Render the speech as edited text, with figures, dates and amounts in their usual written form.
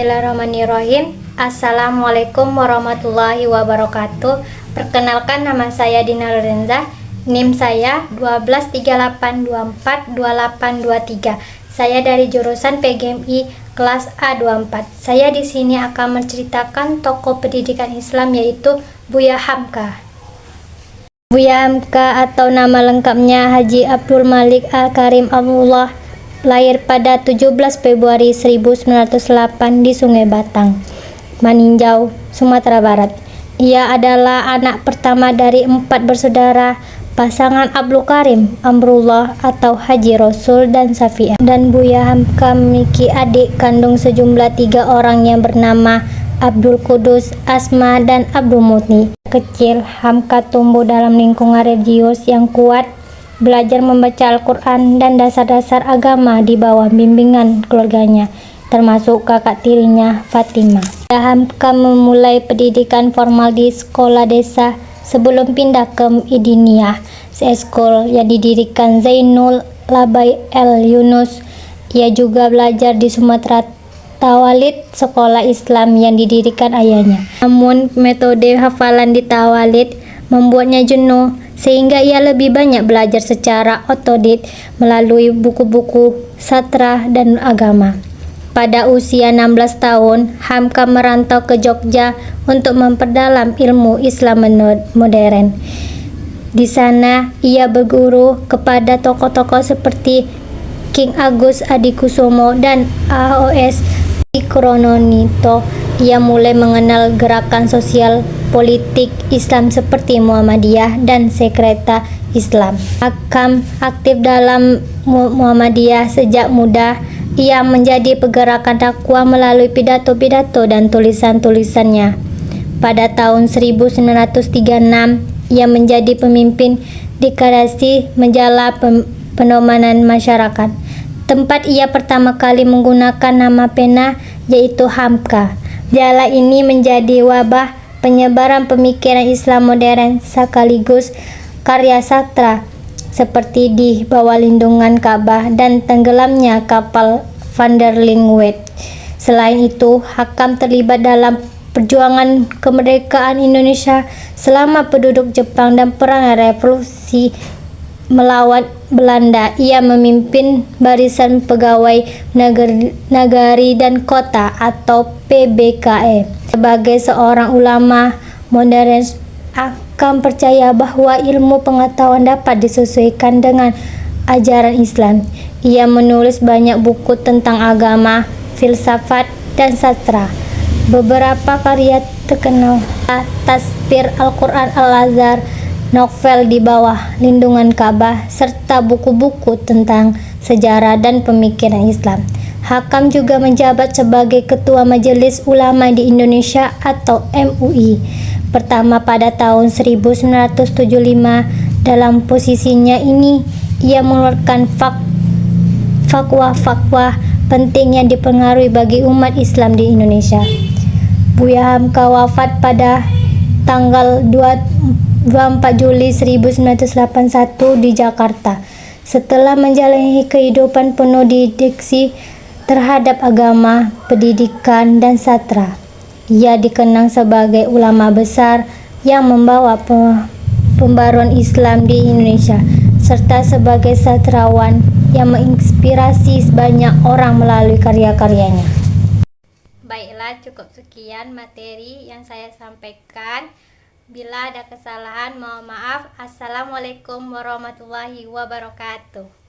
Bismillahirrahmanirrahim. Assalamualaikum warahmatullahi wabarakatuh. Perkenalkan, nama saya Dina Lorenza. NIM saya 1238242823. Saya dari jurusan PGMI kelas A24. Saya di sini akan menceritakan tokoh pendidikan Islam, yaitu Buya Hamka. Buya Hamka atau nama lengkapnya Haji Abdul Malik Al-Karim Abdullah, lahir pada 17 Februari 1908 di Sungai Batang, Maninjau, Sumatera Barat. Ia adalah anak pertama dari 4 bersaudara, pasangan Abdul Karim Amrullah atau Haji Rasul dan Safiah. Dan Buya Hamka memiliki adik kandung sejumlah 3 orang yang bernama Abdul Kudus, Asma, dan Abdul Mutni. Kecil, Hamka tumbuh dalam lingkungan religius yang kuat, belajar membaca Al-Quran dan dasar-dasar agama di bawah bimbingan keluarganya, termasuk kakak tirinya Fatimah. Hamka memulai pendidikan formal di sekolah desa sebelum pindah ke Idiniyah, sekolah yang didirikan Zainul Labai El Yunus. Ia juga belajar di Sumatera Tawalid, sekolah Islam yang didirikan ayahnya. Namun metode hafalan di Tawalid membuatnya jenuh, sehingga ia lebih banyak belajar secara otodidak melalui buku-buku sastra dan agama. Pada usia 16 tahun, Hamka merantau ke Jogja untuk memperdalam ilmu Islam modern. Di sana, ia berguru kepada tokoh-tokoh seperti King Agus Adikusumo dan A.O.S. Ikrononito. Ia mulai mengenal gerakan sosial politik Islam seperti Muhammadiyah dan Sekretariat Islam. Hakam aktif dalam Muhammadiyah sejak muda. Ia menjadi penggerak dakwah melalui pidato-pidato dan tulisan-tulisannya. Pada tahun 1936, ia menjadi pemimpin redaksi majalah Pedoman Masyarakat, tempat ia pertama kali menggunakan nama pena, yaitu Hamka. Majalah ini menjadi wabah penyebaran pemikiran Islam modern sekaligus karya sastra seperti Di Bawah Lindungan Ka'bah dan Tenggelamnya Kapal Vanderlingwed. Selain itu, Hakam terlibat dalam perjuangan kemerdekaan Indonesia selama penduduk Jepang dan perang revolusi melawan Belanda. Ia memimpin Barisan Pegawai Negeri dan Kota atau PBKE. Sebagai seorang ulama modern, Hakam percaya bahwa ilmu pengetahuan dapat disesuaikan dengan ajaran Islam. Ia menulis banyak buku tentang agama, filsafat, dan sastra. Beberapa karya terkenal: Tafsir Al-Quran Al-Azhar, novel Di Bawah Lindungan Ka'bah, serta buku-buku tentang sejarah dan pemikiran Islam. Hakam juga menjabat sebagai Ketua Majelis Ulama di Indonesia atau MUI pertama pada tahun 1975. Dalam posisinya ini, ia mengeluarkan fatwa-fatwa penting yang dipengaruhi bagi umat Islam di Indonesia. Buya Hamka wafat pada tanggal 24 Juli 1981 di Jakarta setelah menjalani kehidupan penuh dedikasi terhadap agama, pendidikan, dan sastra. Ia dikenang sebagai ulama besar yang membawa pembaruan Islam di Indonesia, serta sebagai sastrawan yang menginspirasi banyak orang melalui karya-karyanya. Baiklah, cukup sekian materi yang saya sampaikan. Bila ada kesalahan, mohon maaf. Assalamualaikum warahmatullahi wabarakatuh.